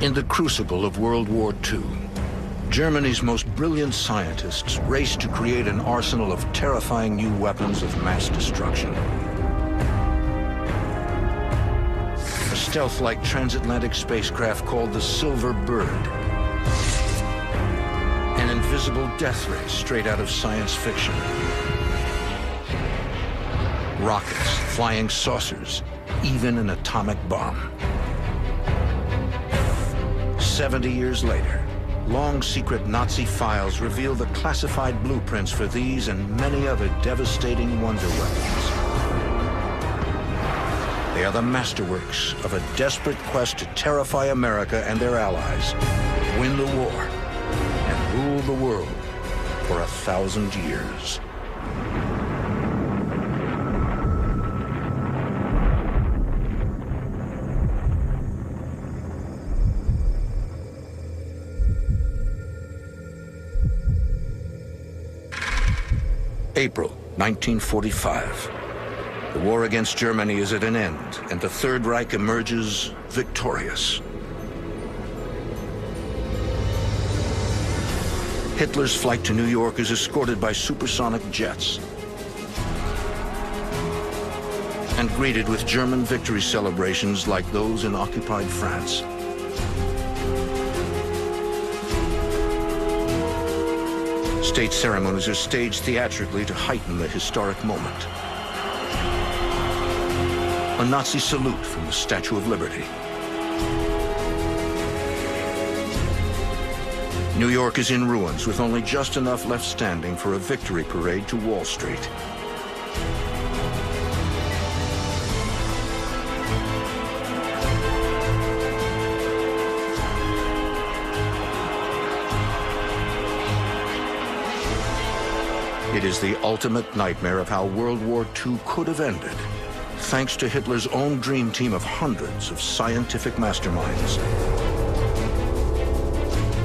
In the crucible of World War II, Germany's most brilliant scientists raced to create an arsenal of terrifying new weapons of mass destruction. A stealth-like transatlantic spacecraft called the Silver Bird. An invisible death ray straight out of science fiction. Rockets, flying saucers, even an atomic bomb. 70 years later, long secret Nazi files reveal the classified blueprints for these and many other devastating wonder weapons. They are the masterworks of a desperate quest to terrify America and their allies, win the war, and rule the world for 1,000 years. April 1945. The war against Germany is at an end, and the Third Reich emerges victorious. Hitler's flight to New York is escorted by supersonic jets and greeted with German victory celebrations like those in occupied France. State ceremonies are staged theatrically to heighten the historic moment. A Nazi salute from the Statue of Liberty. New York is in ruins, with only just enough left standing for a victory parade to Wall Street. It is the ultimate nightmare of how World War II could have ended, thanks to Hitler's own dream team of hundreds of scientific masterminds.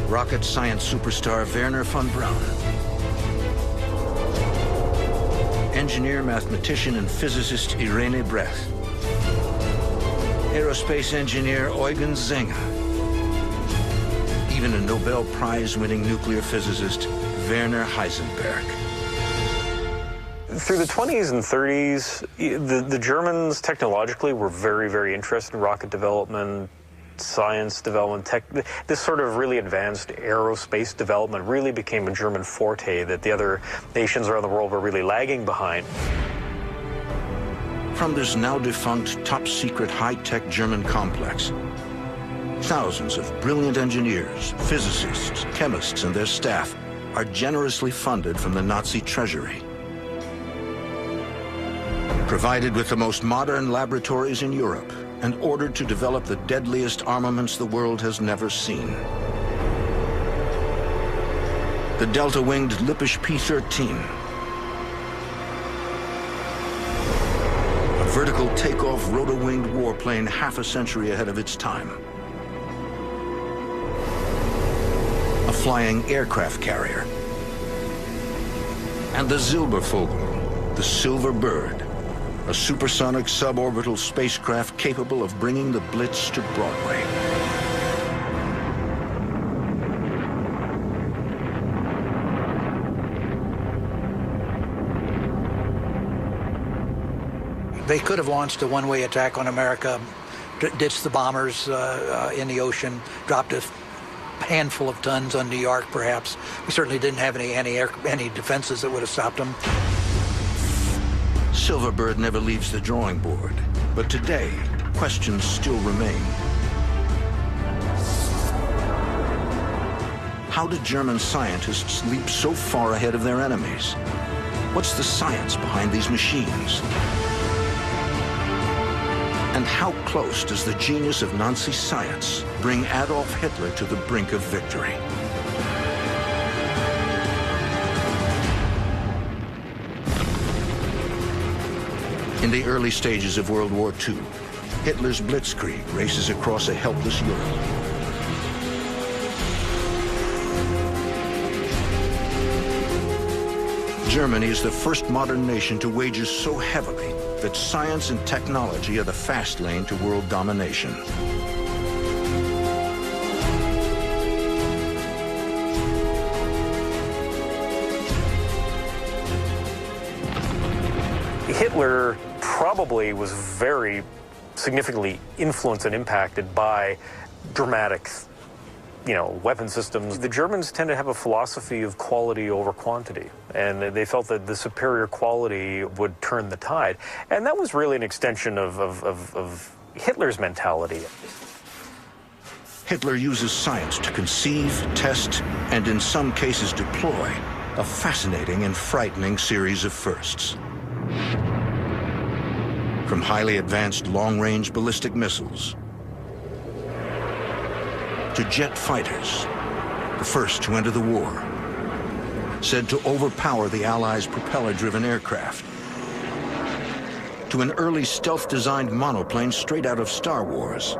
Rocket science superstar Wernher von Braun, engineer, mathematician, and physicist Irene Brecht, aerospace engineer Eugen Zenger, even a Nobel Prize-winning nuclear physicist Werner Heisenberg. Through the 20s and 30s, the Germans technologically were very, very interested in rocket development, science development. This sort of really advanced aerospace development really became a German forte that the other nations around the world were really lagging behind. From this now defunct, top-secret, high-tech German complex, thousands of brilliant engineers, physicists, chemists, and their staff are generously funded from the Nazi treasury. Provided with the most modern laboratories in Europe, and ordered to develop the deadliest armaments the world has never seen. The delta-winged Lippisch P-13. A vertical takeoff rotor-winged warplane half a century ahead of its time. A flying aircraft carrier. And the Silbervogel, the Silver Bird, a supersonic suborbital spacecraft capable of bringing the Blitz to Broadway. They could have launched a one-way attack on America, ditched the bombers in the ocean, dropped a handful of tons on New York, perhaps. We certainly didn't have any defenses that would have stopped them. Silverbird never leaves the drawing board, but today, questions still remain. How did German scientists leap so far ahead of their enemies? What's the science behind these machines? And how close does the genius of Nazi science bring Adolf Hitler to the brink of victory? In the early stages of World War II, Hitler's blitzkrieg races across a helpless Europe. Germany is the first modern nation to wager so heavily that science and technology are the fast lane to world domination. Hitler probably was very significantly influenced and impacted by dramatic, weapon systems. The Germans tend to have a philosophy of quality over quantity, and they felt that the superior quality would turn the tide. And that was really an extension of Hitler's mentality. Hitler uses science to conceive, test, and in some cases deploy a fascinating and frightening series of firsts. From highly advanced long-range ballistic missiles to jet fighters, the first to enter the war, said to overpower the Allies' propeller-driven aircraft, to an early stealth-designed monoplane straight out of Star Wars,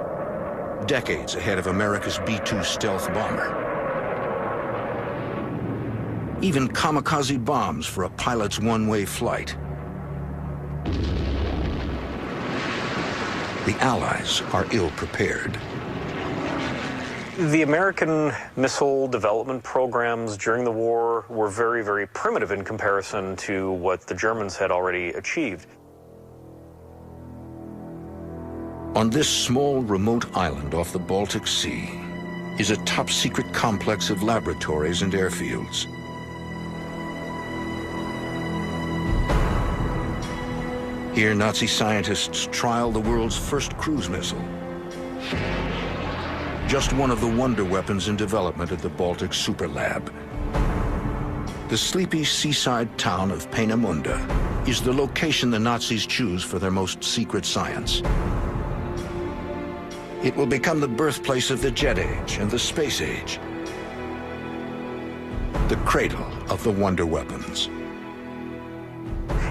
decades ahead of America's B-2 stealth bomber. Even kamikaze bombs for a pilot's one-way flight. The Allies are ill-prepared. The American missile development programs during the war were very, very primitive in comparison to what the Germans had already achieved. On this small, remote island off the Baltic Sea is a top-secret complex of laboratories and airfields. Here, Nazi scientists trial the world's first cruise missile. Just one of the wonder weapons in development at the Baltic Super Lab. The sleepy seaside town of Peenemünde is the location the Nazis choose for their most secret science. It will become the birthplace of the jet age and the space age. The cradle of the wonder weapons.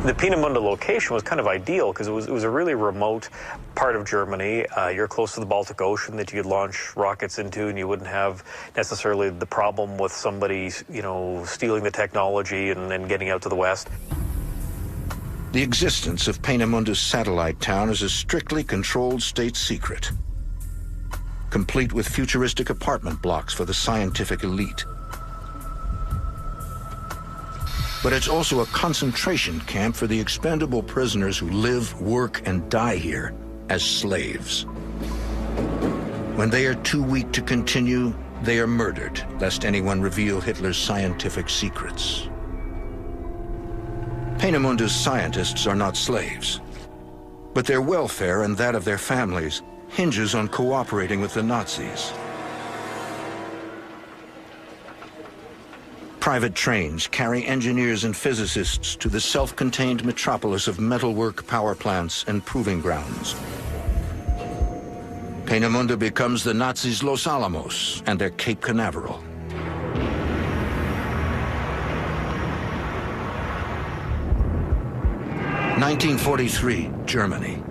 The Peenemünde location was kind of ideal because it was a really remote part of Germany. You're close to the Baltic Ocean that you could launch rockets into, and you wouldn't have necessarily the problem with somebody, stealing the technology and getting out to the west. The existence of Peenemunde's satellite town is a strictly controlled state secret, complete with futuristic apartment blocks for the scientific elite. But it's also a concentration camp for the expendable prisoners who live, work, and die here as slaves. When they are too weak to continue, they are murdered, lest anyone reveal Hitler's scientific secrets. Peenemunde's scientists are not slaves, but their welfare and that of their families hinges on cooperating with the Nazis. Private trains carry engineers and physicists to the self-contained metropolis of metalwork power plants and proving grounds. Peenemunde becomes the Nazis' Los Alamos and their Cape Canaveral. (1943) Germany.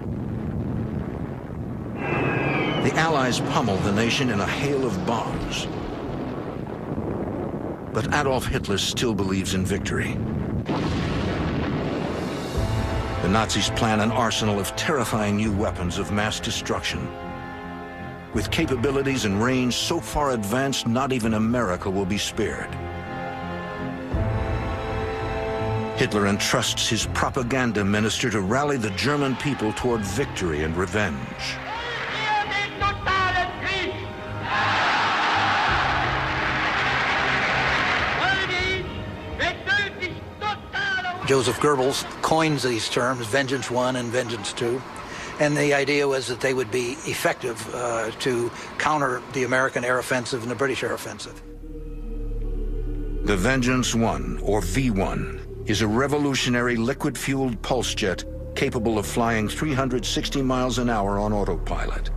The Allies pummel the nation in a hail of bombs. But Adolf Hitler still believes in victory. The Nazis plan an arsenal of terrifying new weapons of mass destruction, with capabilities and range so far advanced not even America will be spared. Hitler entrusts his propaganda minister to rally the German people toward victory and revenge. Joseph Goebbels coins these terms, Vengeance I and Vengeance II, and the idea was that they would be effective to counter the American air offensive and the British air offensive. The Vengeance I, or V-1, is a revolutionary liquid-fueled pulse jet capable of flying 360 miles an hour on autopilot.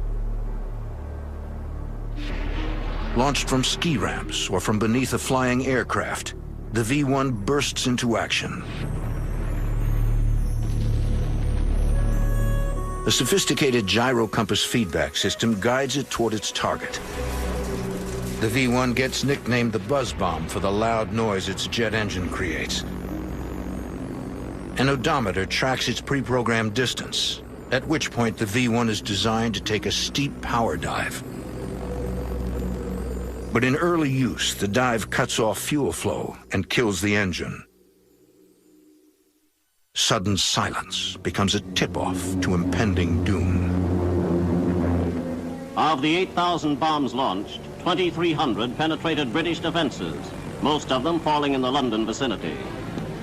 Launched from ski ramps or from beneath a flying aircraft, the V-1 bursts into action. A sophisticated gyro-compass feedback system guides it toward its target. The V-1 gets nicknamed the buzz bomb for the loud noise its jet engine creates. An odometer tracks its pre-programmed distance, at which point the V-1 is designed to take a steep power dive. But in early use, the dive cuts off fuel flow and kills the engine. sudden silence becomes a tip-off to impending doom. Of the 8,000 bombs launched, 2,300 penetrated British defenses, most of them falling in the London vicinity.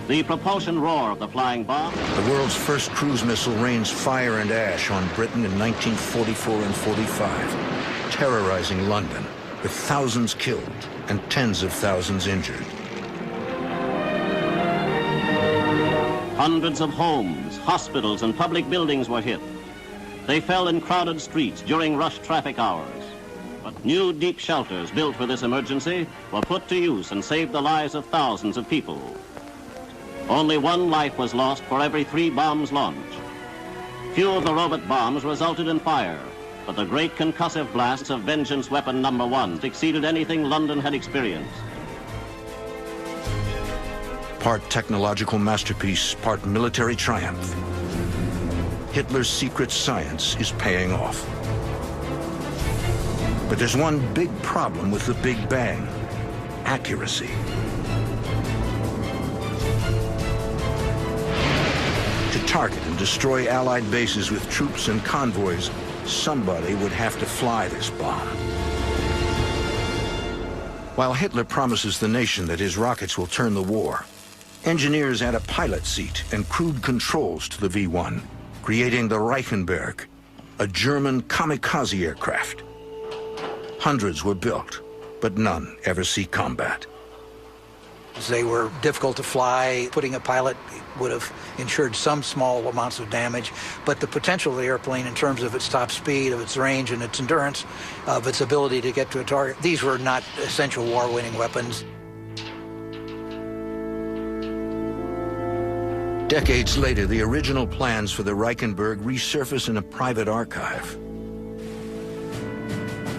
The propulsion roar of the flying bomb. The world's first cruise missile rains fire and ash on Britain in 1944 and 45, terrorizing London, with thousands killed and tens of thousands injured. Hundreds of homes, hospitals, and public buildings were hit. They fell in crowded streets during rush traffic hours. But new deep shelters built for this emergency were put to use and saved the lives of thousands of people. Only one life was lost for every 3 bombs launched. Few of the robot bombs resulted in fire, but the great concussive blasts of Vengeance Weapon No. 1 exceeded anything London had experienced. Part technological masterpiece, part military triumph. Hitler's secret science is paying off. But there's one big problem with the Big Bang: accuracy. To target and destroy Allied bases with troops and convoys, somebody would have to fly this bomb. While Hitler promises the nation that his rockets will turn the war, engineers add a pilot seat and crude controls to the V-1, creating the Reichenberg, a German kamikaze aircraft. Hundreds were built, but none ever see combat. They were difficult to fly. Putting a pilot would have ensured some small amounts of damage, but the potential of the airplane in terms of its top speed, of its range and its endurance, of its ability to get to a target, these were not essential war-winning weapons. Decades later, the original plans for the Reichenberg resurface in a private archive.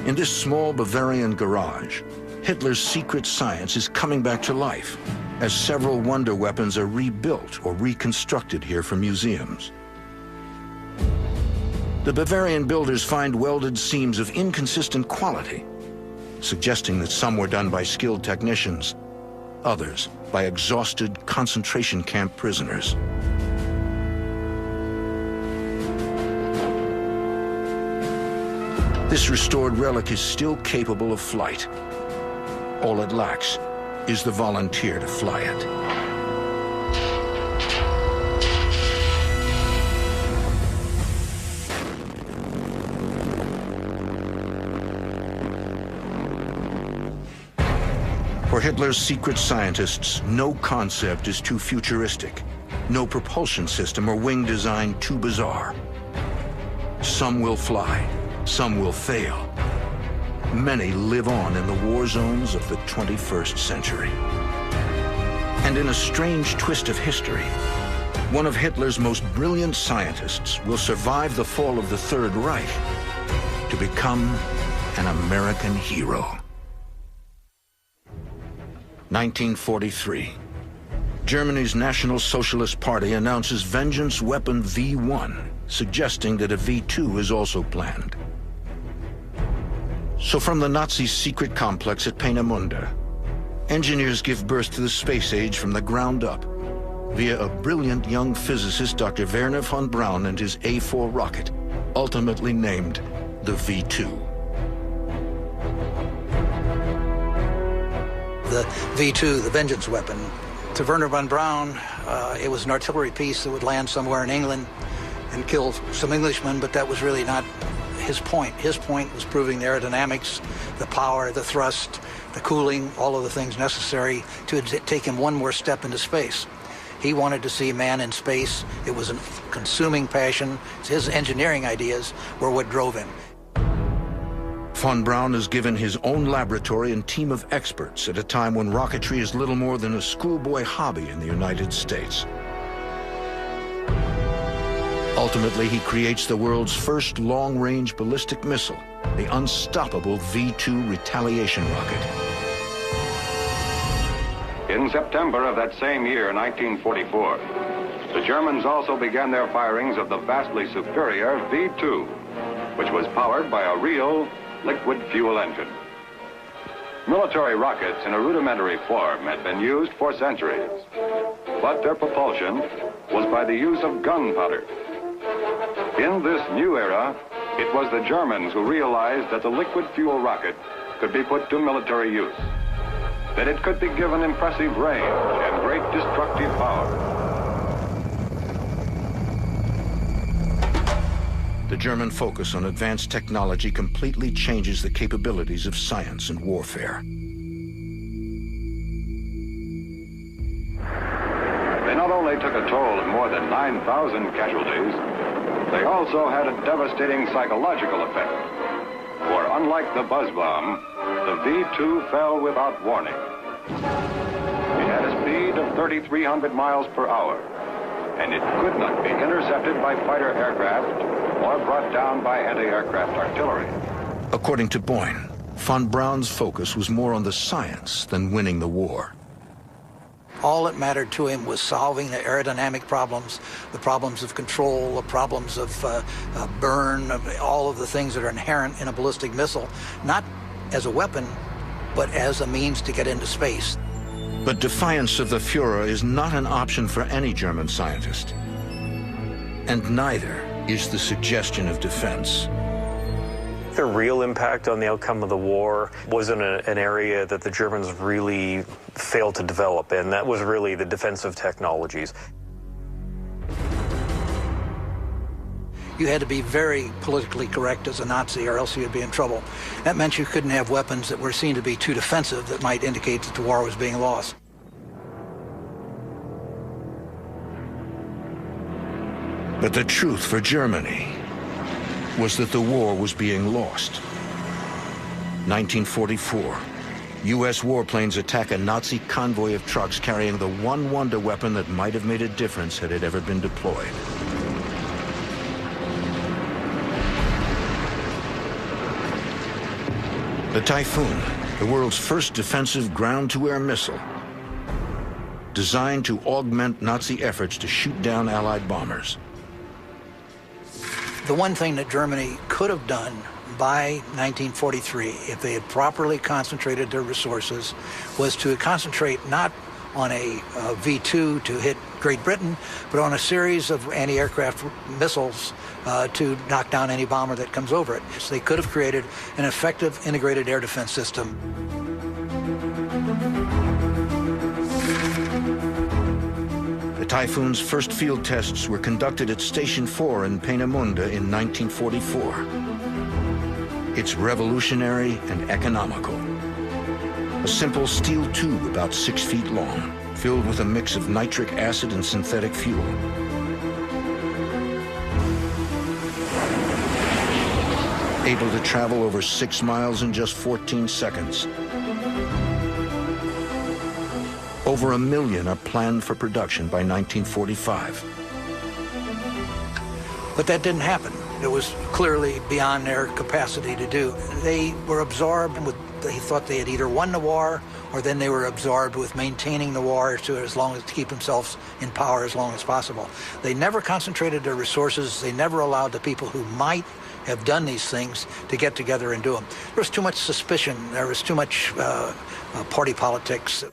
In this small Bavarian garage, Hitler's secret science is coming back to life as several wonder weapons are rebuilt or reconstructed here for museums. The Bavarian builders find welded seams of inconsistent quality, suggesting that some were done by skilled technicians, others by exhausted concentration camp prisoners. This restored relic is still capable of flight. All it lacks is the volunteer to fly it. For Hitler's secret scientists, no concept is too futuristic, no propulsion system or wing design too bizarre. Some will fly, some will fail. Many live on in the war zones of the 21st century. And in a strange twist of history, one of Hitler's most brilliant scientists will survive the fall of the Third Reich to become an American hero. 1943. Germany's National Socialist Party announces Vengeance Weapon V1, suggesting that a V2 is also planned. So from the Nazis' secret complex at Peenemünde, engineers give birth to the space age from the ground up via a brilliant young physicist, Dr. Wernher von Braun, and his A4 rocket, ultimately named the V2. The V2, the Vengeance Weapon. To Wernher von Braun, it was an artillery piece that would land somewhere in England and kill some Englishmen, but that was really not his point. His point was proving the aerodynamics, the power, the thrust, the cooling, all of the things necessary to take him one more step into space. He wanted to see man in space. It was a consuming passion. His engineering ideas were what drove him. Von Braun is given his own laboratory and team of experts at a time when rocketry is little more than a schoolboy hobby in the United States. Ultimately, he creates the world's first long-range ballistic missile, the unstoppable V2 retaliation rocket. In September of that same year, 1944, the Germans also began their firings of the vastly superior V2, which was powered by a real liquid fuel engine. Military rockets in a rudimentary form had been used for centuries, but their propulsion was by the use of gunpowder. In this new era, it was the Germans who realized that the liquid fuel rocket could be put to military use, that it could be given impressive range and great destructive power. The German focus on advanced technology completely changes the capabilities of science and warfare. They not only took a toll of more than 9,000 casualties, they also had a devastating psychological effect. For unlike the buzz bomb, the V-2 fell without warning. It had a speed of 3,300 miles per hour, and it could not be intercepted by fighter aircraft or brought down by anti-aircraft artillery. According to Boyne, von Braun's focus was more on the science than winning the war. All that mattered to him was solving the aerodynamic problems, the problems of control, the problems of burn, all of the things that are inherent in a ballistic missile, not as a weapon, but as a means to get into space. But defiance of the Führer is not an option for any German scientist. And neither is the suggestion of defense. The real impact on the outcome of the war was in an area that the Germans really failed to develop, and that was really the defensive technologies. You had to be very politically correct as a Nazi, or else you'd be in trouble. That meant you couldn't have weapons that were seen to be too defensive that might indicate that the war was being lost. But the truth for Germany was that the war was being lost. 1944, U.S. warplanes attack a Nazi convoy of trucks carrying the one wonder weapon that might have made a difference had it ever been deployed. The Typhoon, the world's first defensive ground-to-air missile, designed to augment Nazi efforts to shoot down Allied bombers. The one thing that Germany could have done by 1943, if they had properly concentrated their resources, was to concentrate not on a V-2 to hit Great Britain, but on a series of anti-aircraft missiles to knock down any bomber that comes over it. So they could have created an effective integrated air defense system. The Typhoon's first field tests were conducted at Station 4 in Peenemünde in 1944. It's revolutionary and economical. A simple steel tube about 6 feet long, filled with a mix of nitric acid and synthetic fuel. Able to travel over 6 miles in just 14 seconds. Over 1 million are planned for production by 1945. But that didn't happen. It was clearly beyond their capacity to do. They were absorbed with, they thought they had either won the war, or then they were absorbed with maintaining the war to keep themselves in power as long as possible. They never concentrated their resources. They never allowed the people who might have done these things to get together and do them. There was too much suspicion. There was too much party politics.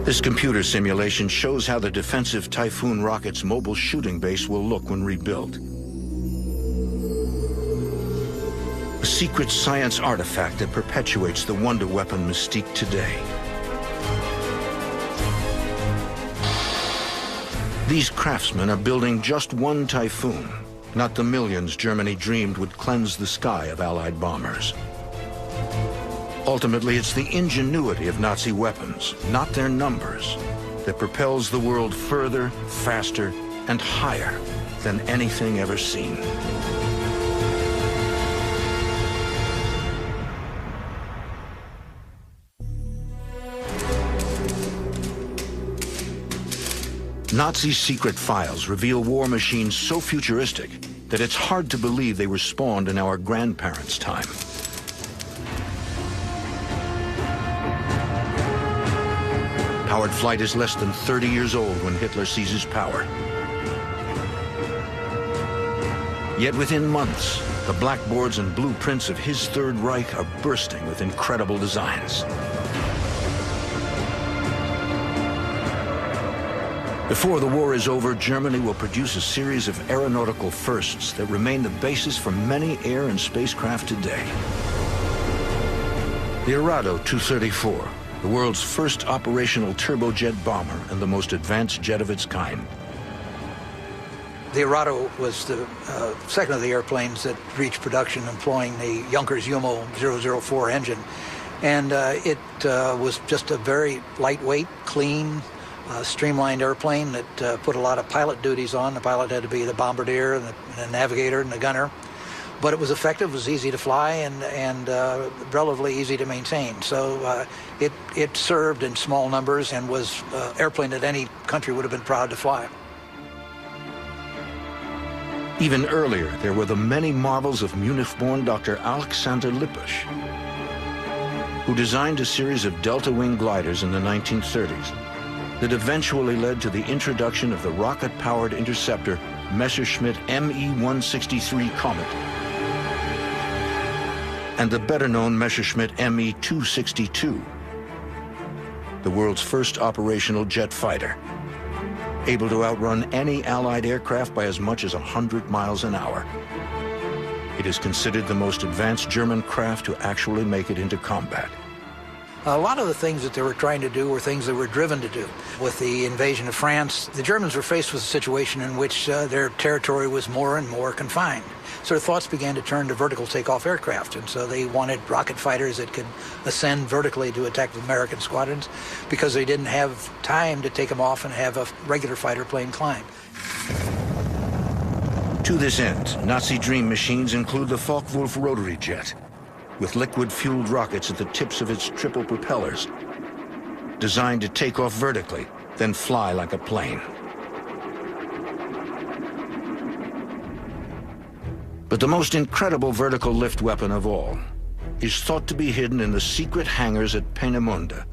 This computer simulation shows how the defensive Typhoon rocket's mobile shooting base will look when rebuilt. A secret science artifact that perpetuates the wonder weapon mystique today. These craftsmen are building just one Typhoon, not the millions Germany dreamed would cleanse the sky of Allied bombers. Ultimately, it's the ingenuity of Nazi weapons, not their numbers, that propels the world further, faster, and higher than anything ever seen. Nazi secret files reveal war machines so futuristic that it's hard to believe they were spawned in our grandparents' time. Powered flight is less than 30 years old when Hitler seizes power. Yet within months, The blackboards and blueprints of his Third Reich are bursting with incredible designs. Before the war is over, Germany will produce a series of aeronautical firsts that remain the basis for many air and spacecraft today. The Arado 234, the world's first operational turbojet bomber and the most advanced jet of its kind. The Arado was the second of the airplanes that reached production employing the Junkers Jumo 004 engine. And it was just a very lightweight, clean, streamlined airplane that put a lot of pilot duties on. The pilot had to be the bombardier and the navigator and the gunner. But it was effective, was easy to fly, and relatively easy to maintain. So it served in small numbers and was an airplane that any country would have been proud to fly. Even earlier, there were the many marvels of Munich-born Dr. Alexander Lippisch, who designed a series of delta-wing gliders in the 1930s that eventually led to the introduction of the rocket-powered interceptor Messerschmitt Me-163 Comet and the better-known Messerschmitt Me-262, the world's first operational jet fighter, able to outrun any Allied aircraft by as much as 100 miles an hour. It is considered the most advanced German craft to actually make it into combat. A lot of the things that they were trying to do were things they were driven to do. With the invasion of France, the Germans were faced with a situation in which their territory was more and more confined. So their thoughts began to turn to vertical takeoff aircraft, and so they wanted rocket fighters that could ascend vertically to attack the American squadrons because they didn't have time to take them off and have a regular fighter plane climb. To this end, Nazi dream machines include the Focke-Wulf rotary jet, with liquid-fueled rockets at the tips of its triple propellers, designed to take off vertically, then fly like a plane. But the most incredible vertical lift weapon of all is thought to be hidden in the secret hangars at Peenemünde,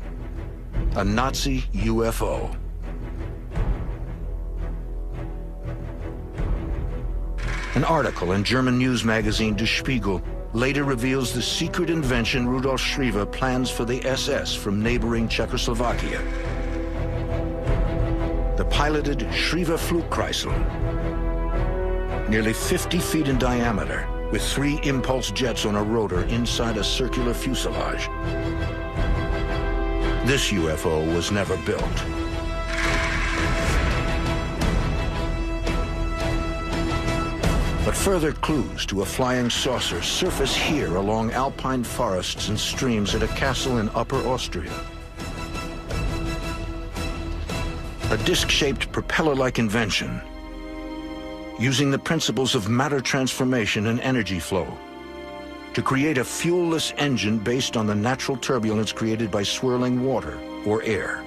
a Nazi UFO. An article in German news magazine Der Spiegel later reveals the secret invention Rudolf Schriever plans for the SS from neighboring Czechoslovakia. The piloted Schriever Flugkreisel, nearly 50 feet in diameter, with 3 impulse jets on a rotor inside a circular fuselage. This UFO was never built. But further clues to a flying saucer surface here along alpine forests and streams at a castle in Upper Austria. A disc-shaped propeller-like invention, using the principles of matter transformation and energy flow to create a fuelless engine based on the natural turbulence created by swirling water or air.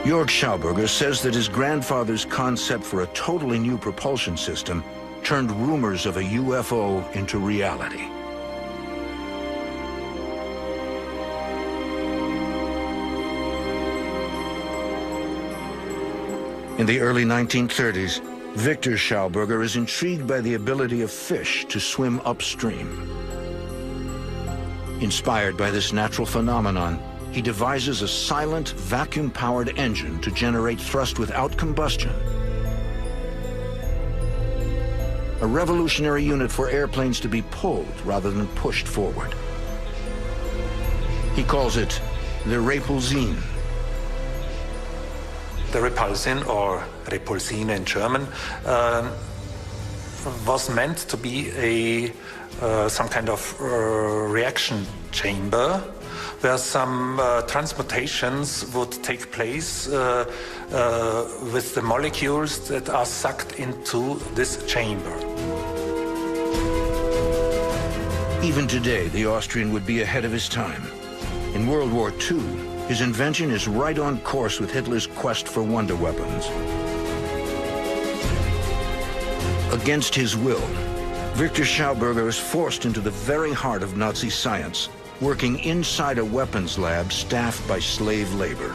Jörg Schauberger says that his grandfather's concept for a totally new propulsion system turned rumors of a UFO into reality. In the early 1930s, Victor Schauberger is intrigued by the ability of fish to swim upstream. Inspired by this natural phenomenon, he devises a silent, vacuum-powered engine to generate thrust without combustion. A revolutionary unit for airplanes to be pulled rather than pushed forward. He calls it the Repulsin. The Repulsin, or Repulsine in German, was meant to be some kind of reaction chamber where some transmutations would take place with the molecules that are sucked into this chamber. Even today, the Austrian would be ahead of his time. In World War II, his invention is right on course with Hitler's quest for wonder weapons. Against his will, Victor Schauberger is forced into the very heart of Nazi science, working inside a weapons lab staffed by slave labor.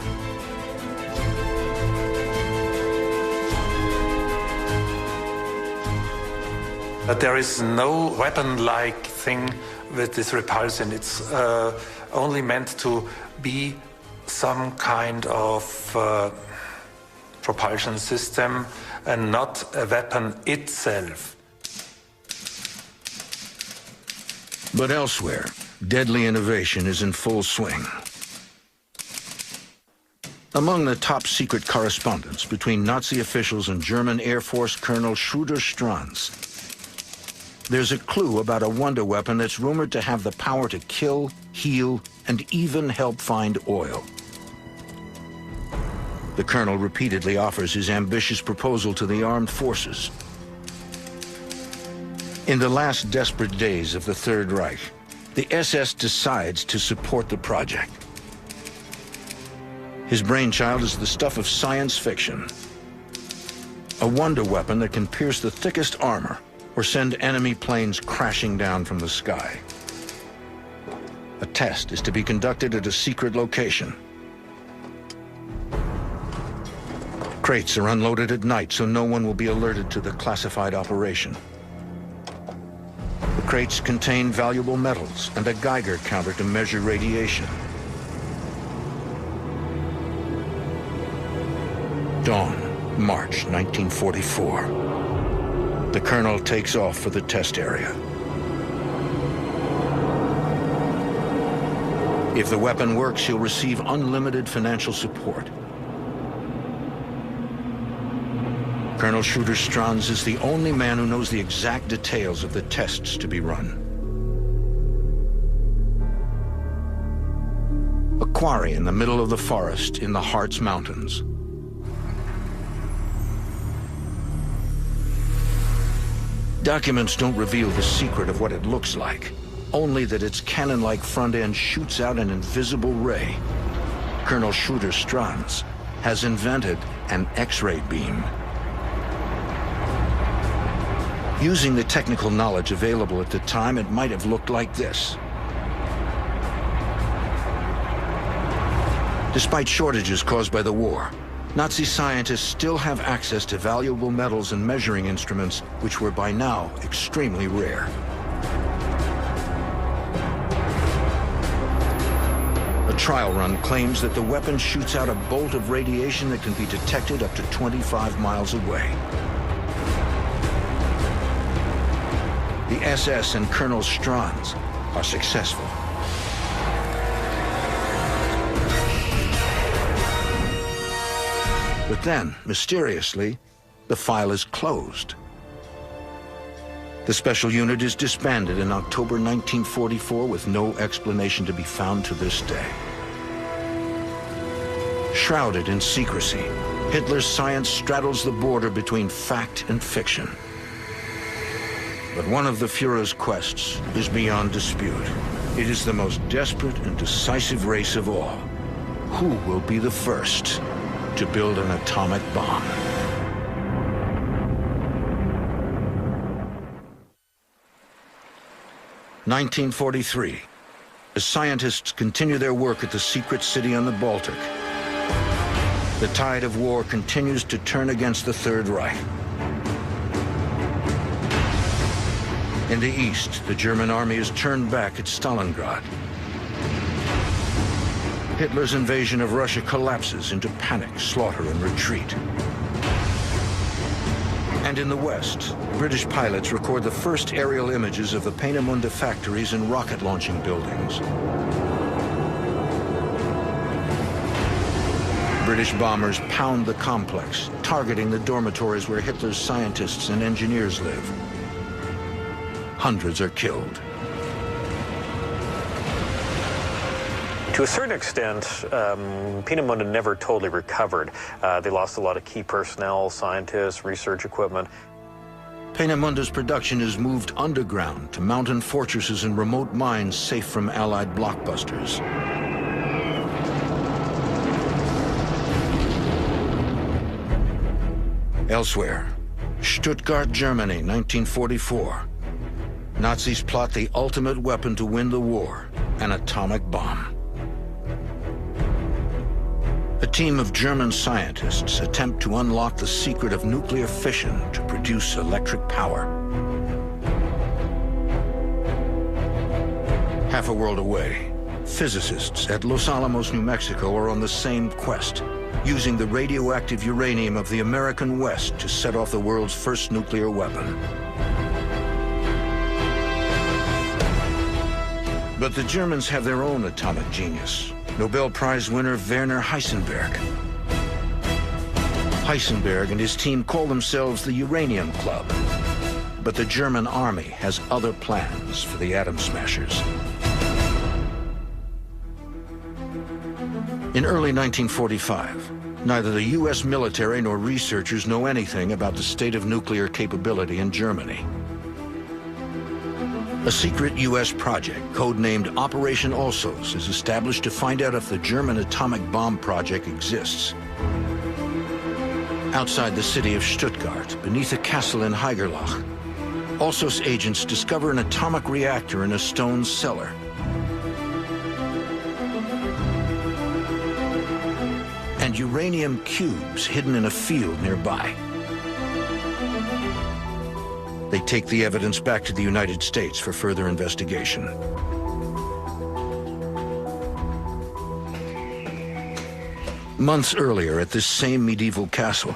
But there is no weapon-like thing with this repulsion. It's only meant to be some kind of propulsion system and not a weapon itself. But elsewhere, deadly innovation is in full swing. Among the top secret correspondence between Nazi officials and German Air Force Colonel Schroeder-Stranz, there's a clue about a wonder weapon that's rumored to have the power to kill, heal, and even help find oil. The colonel repeatedly offers his ambitious proposal to the armed forces. In the last desperate days of the Third Reich, the SS decides to support the project. His brainchild is the stuff of science fiction. A wonder weapon that can pierce the thickest armor or send enemy planes crashing down from the sky. A test is to be conducted at a secret location. Crates are unloaded at night so no one will be alerted to the classified operation. The crates contain valuable metals and a Geiger counter to measure radiation. Dawn, March 1944. The colonel takes off for the test area. If the weapon works, he'll receive unlimited financial support. Colonel Schroeder-Stranz is the only man who knows the exact details of the tests to be run. A quarry in the middle of the forest in the Harz Mountains. Documents don't reveal the secret of what it looks like, only that its cannon-like front end shoots out an invisible ray. Colonel Schroeder-Stranz has invented an X-ray beam. Using the technical knowledge available at the time, it might have looked like this. Despite shortages caused by the war, Nazi scientists still have access to valuable metals and measuring instruments, which were by now extremely rare. A trial run claims that the weapon shoots out a bolt of radiation that can be detected up to 25 miles away. The SS and Colonel Stranz are successful. But then, mysteriously, the file is closed. The special unit is disbanded in October 1944 with no explanation to be found to this day. Shrouded in secrecy, Hitler's science straddles the border between fact and fiction. But one of the Führer's quests is beyond dispute. It is the most desperate and decisive race of all. Who will be the first to build an atomic bomb? (1943). As scientists continue their work at the secret city on the Baltic, the tide of war continues to turn against the Third Reich. In the east, the German army is turned back at Stalingrad. Hitler's invasion of Russia collapses into panic, slaughter, and retreat. And in the west, British pilots record the first aerial images of the Peenemünde factories and rocket launching buildings. British bombers pound the complex, targeting the dormitories where Hitler's scientists and engineers live. Hundreds are killed. To a certain extent, Peenemünde never totally recovered. They lost a lot of key personnel, scientists, research equipment. Peenemunde's production is moved underground to mountain fortresses and remote mines safe from Allied blockbusters. Elsewhere, Stuttgart, Germany, 1944. Nazis plot the ultimate weapon to win the war, an atomic bomb. A team of German scientists attempt to unlock the secret of nuclear fission to produce electric power. Half a world away, physicists at Los Alamos, New Mexico are on the same quest, using the radioactive uranium of the American West to set off the world's first nuclear weapon. But the Germans have their own atomic genius, Nobel Prize winner Werner Heisenberg. Heisenberg and his team call themselves the Uranium Club, but the German army has other plans for the atom smashers. In early 1945, neither the U.S. military nor researchers know anything about the state of nuclear capability in Germany. A secret U.S. project, codenamed Operation Alsos, is established to find out if the German atomic bomb project exists. Outside the city of Stuttgart, beneath a castle in Haigerloch, Alsos agents discover an atomic reactor in a stone cellar. And uranium cubes hidden in a field nearby. They take the evidence back to the United States for further investigation. Months earlier, at this same medieval castle,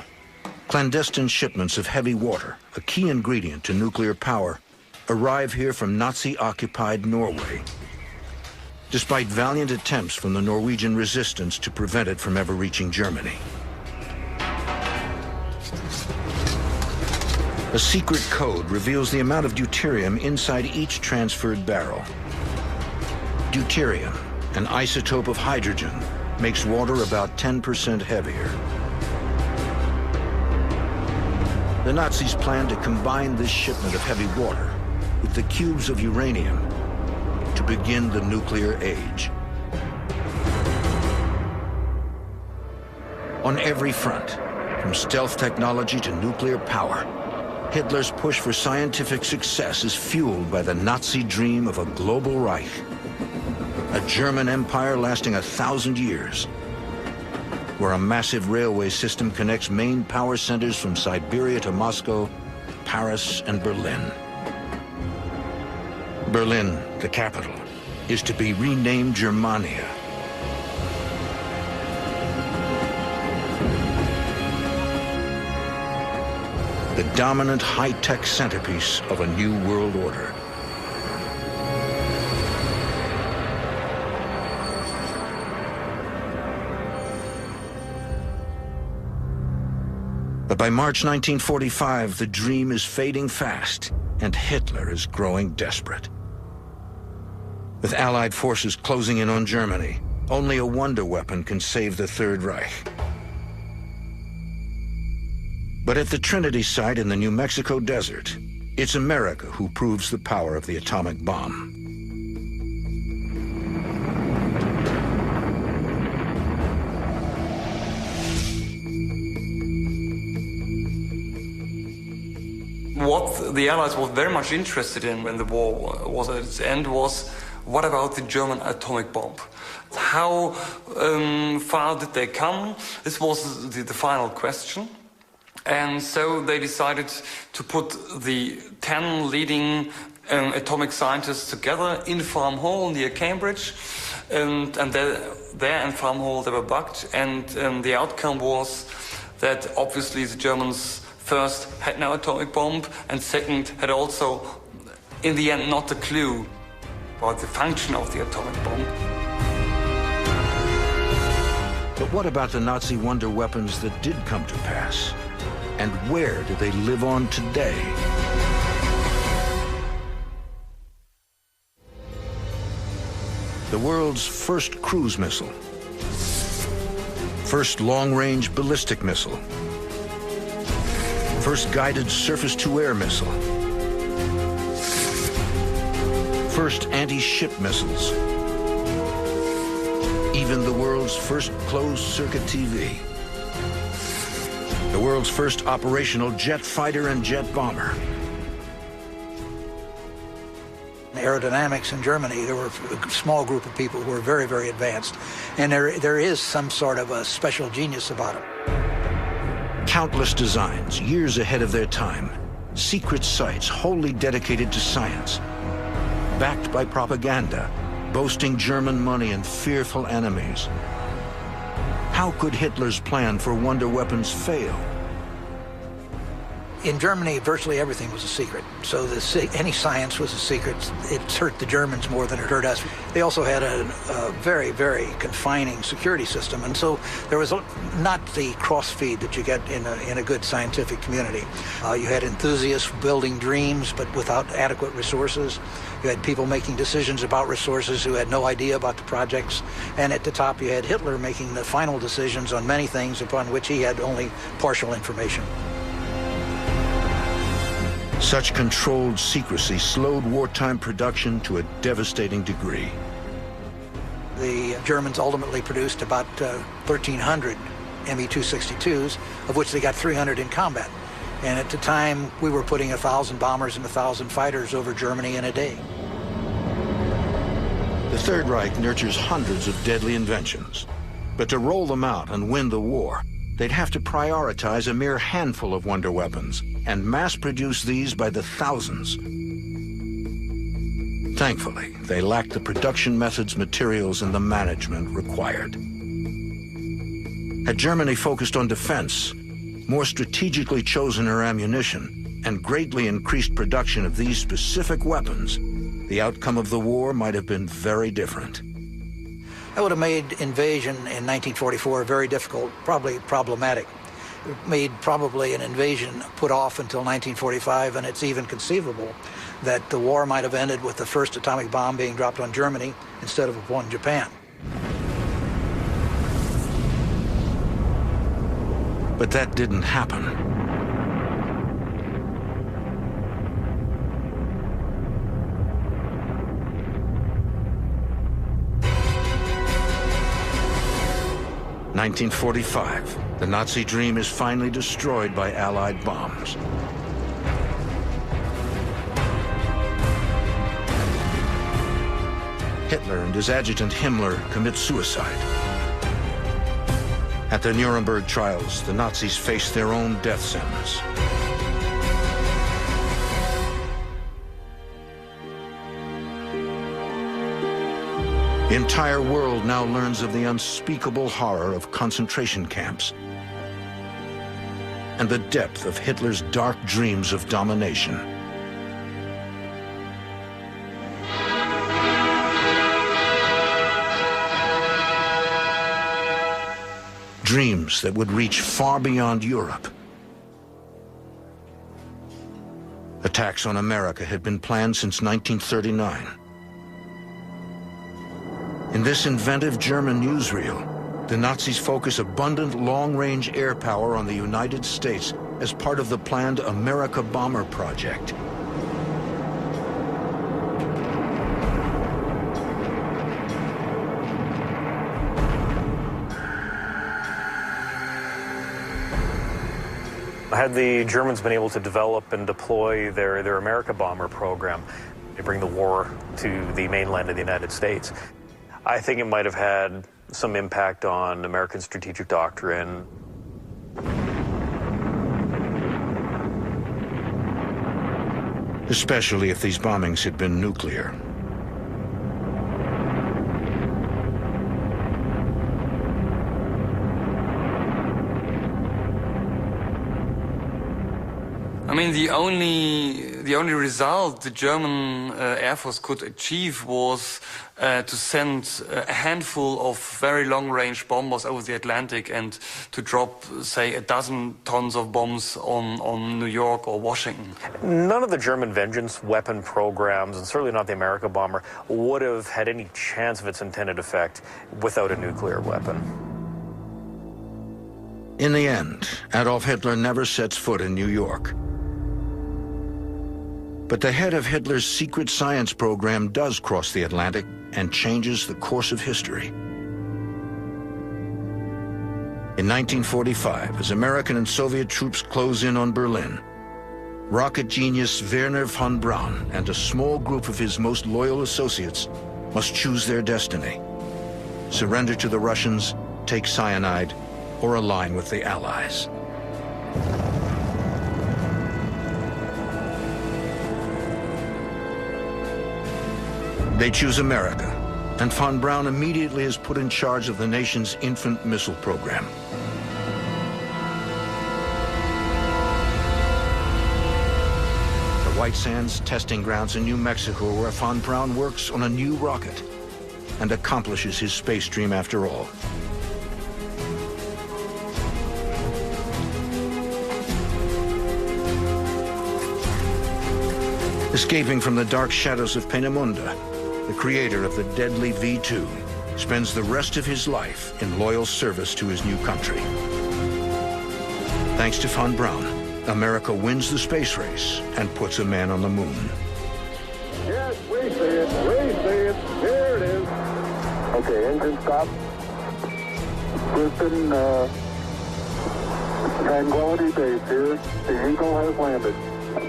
clandestine shipments of heavy water, a key ingredient to nuclear power, arrive here from Nazi-occupied Norway, despite valiant attempts from the Norwegian resistance to prevent it from ever reaching Germany. A secret code reveals the amount of deuterium inside each transferred barrel. Deuterium, an isotope of hydrogen, makes water about 10% heavier. The Nazis plan to combine this shipment of heavy water with the cubes of uranium to begin the nuclear age. On every front, from stealth technology to nuclear power, Hitler's push for scientific success is fueled by the Nazi dream of a global Reich, a German empire lasting 1,000 years, where a massive railway system connects main power centers from Siberia to Moscow, Paris, and Berlin. Berlin, the capital, is to be renamed Germania. The dominant high-tech centerpiece of a new world order. But by March 1945, the dream is fading fast, and Hitler is growing desperate. With Allied forces closing in on Germany, only a wonder weapon can save the Third Reich. But at the Trinity site in the New Mexico desert, it's America who proves the power of the atomic bomb. What the Allies were very much interested in when the war was at its end was, what about the German atomic bomb? How far did they come? This was the final question. And so they decided to put the 10 leading atomic scientists together in Farm Hall near Cambridge. And there in Farm Hall they were bugged. And the outcome was that obviously the Germans first had no atomic bomb, and second had also, in the end, not a clue about the function of the atomic bomb. But what about the Nazi wonder weapons that did come to pass? And where do they live on today? The world's first cruise missile, first long-range ballistic missile, first guided surface-to-air missile, first anti-ship missiles, even the world's first closed-circuit TV, the world's first operational jet fighter and jet bomber. Aerodynamics in Germany, there were a small group of people who were very, very advanced, and there is some sort of a special genius about it. Countless designs, years ahead of their time. Secret sites wholly dedicated to science. Backed by propaganda boasting German money and fearful enemies. How could Hitler's plan for wonder weapons fail? In Germany, virtually everything was a secret. So any science was a secret. It hurt the Germans more than it hurt us. They also had a very, very confining security system. And so there was not the cross-feed that you get in a good scientific community. You had enthusiasts building dreams, but without adequate resources. You had people making decisions about resources who had no idea about the projects. And at the top, you had Hitler making the final decisions on many things upon which he had only partial information. Such controlled secrecy slowed wartime production to a devastating degree. The Germans ultimately produced about 1,300 Me-262s, of which they got 300 in combat. And at the time, we were putting 1,000 bombers and 1,000 fighters over Germany in a day. The Third Reich nurtures hundreds of deadly inventions. But to roll them out and win the war, they'd have to prioritize a mere handful of wonder weapons and mass-produce these by the thousands. Thankfully, they lacked the production methods, materials, and the management required. Had Germany focused on defense, more strategically chosen her ammunition, and greatly increased production of these specific weapons, the outcome of the war might have been very different. That would have made invasion in 1944 very difficult, probably problematic. It made probably an invasion put off until 1945, and it's even conceivable that the war might have ended with the first atomic bomb being dropped on Germany instead of upon Japan. But that didn't happen. In 1945, the Nazi dream is finally destroyed by Allied bombs. Hitler and his adjutant Himmler commit suicide. At the Nuremberg trials, the Nazis face their own death sentence. The entire world now learns of the unspeakable horror of concentration camps and the depth of Hitler's dark dreams of domination. Dreams that would reach far beyond Europe. Attacks on America had been planned since 1939. In this inventive German newsreel, the Nazis focus abundant long-range air power on the United States as part of the planned America Bomber Project. Had the Germans been able to develop and deploy their America Bomber program, they bring the war to the mainland of the United States, I think it might have had some impact on American strategic doctrine. Especially if these bombings had been nuclear. I mean, the only result the German Air Force could achieve was to send a handful of very long-range bombers over the Atlantic and to drop, say, 12 tons of bombs on New York or Washington. None of the German vengeance weapon programs, and certainly not the America Bomber, would have had any chance of its intended effect without a nuclear weapon. In the end, Adolf Hitler never sets foot in New York. But the head of Hitler's secret science program does cross the Atlantic and changes the course of history. In 1945, as American and Soviet troops close in on Berlin, rocket genius Wernher von Braun and a small group of his most loyal associates must choose their destiny: surrender to the Russians, take cyanide, or align with the Allies. They choose America, and von Braun immediately is put in charge of the nation's infant missile program. The White Sands testing grounds in New Mexico, where von Braun works on a new rocket and accomplishes his space dream after all. Escaping from the dark shadows of Peenemünde, the creator of the deadly V-2 spends the rest of his life in loyal service to his new country. Thanks to von Braun, America wins the space race and puts a man on the moon. Yes, we see it. We see it. Here it is. Okay, engine stop. Houston, Tranquility Base here. The Eagle has landed.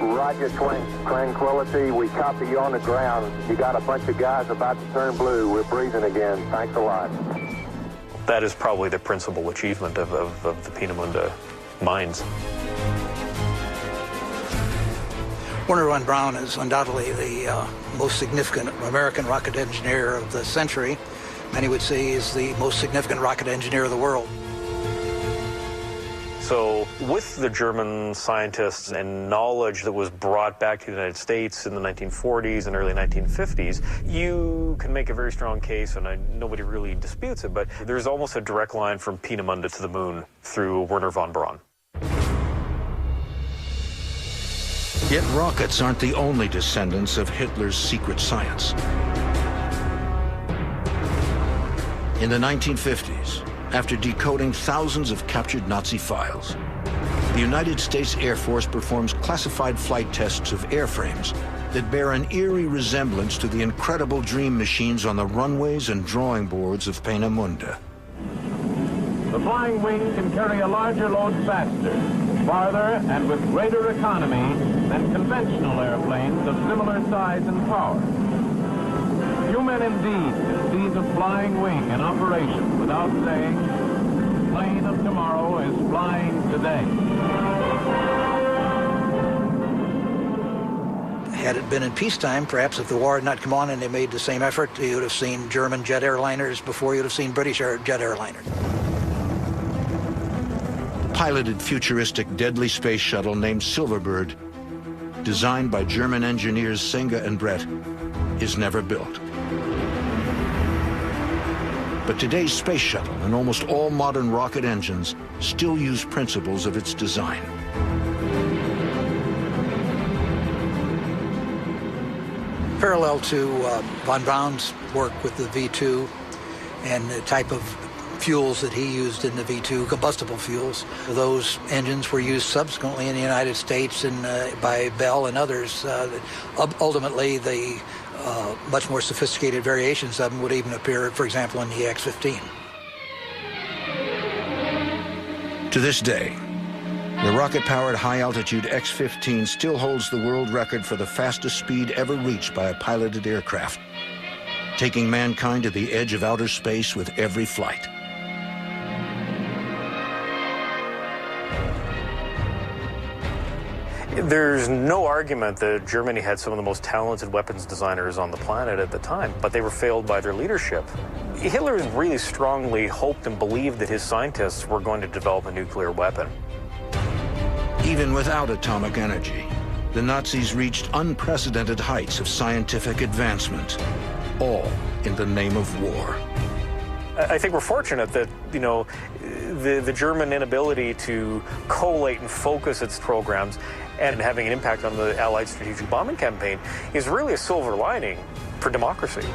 Roger, Tranquility. We copy you on the ground. You got a bunch of guys about to turn blue. We're breathing again. Thanks a lot. That is probably the principal achievement of the Peenemünde mines. Wernher von Braun is undoubtedly the most significant American rocket engineer of the century. Many would say he's the most significant rocket engineer of the world. So with the German scientists and knowledge that was brought back to the United States in the 1940s and early 1950s, you can make a very strong case, and nobody really disputes it, but there's almost a direct line from Peenemünde to the moon through Wernher von Braun. Yet rockets aren't the only descendants of Hitler's secret science. In the 1950s, after decoding thousands of captured Nazi files, the United States Air Force performs classified flight tests of airframes that bear an eerie resemblance to the incredible dream machines on the runways and drawing boards of Peenemünde. The flying wing can carry a larger load faster, farther, and with greater economy than conventional airplanes of similar size and power. Few men indeed can see the flying wing in operation without saying, the plane of tomorrow is flying today. Had it been in peacetime, perhaps if the war had not come on and they made the same effort, you would have seen German jet airliners before you would have seen British jet airliners. Piloted futuristic deadly space shuttle named Silverbird, designed by German engineers Senga and Brett, is never built. But today's space shuttle and almost all modern rocket engines still use principles of its design. Parallel to von Braun's work with the V-2 and the type of fuels that he used in the V-2, combustible fuels, those engines were used subsequently in the United States and by Bell and others. Ultimately, the much more sophisticated variations of them would even appear, for example, in the X-15. To this day, the rocket-powered high-altitude X-15 still holds the world record for the fastest speed ever reached by a piloted aircraft, taking mankind to the edge of outer space with every flight. There's no argument that Germany had some of the most talented weapons designers on the planet at the time, but they were failed by their leadership. Hitler really strongly hoped and believed that his scientists were going to develop a nuclear weapon. Even without atomic energy, the Nazis reached unprecedented heights of scientific advancement, all in the name of war. I think we're fortunate that, you know, the German inability to collate and focus its programs and having an impact on the Allied strategic bombing campaign is really a silver lining for democracy.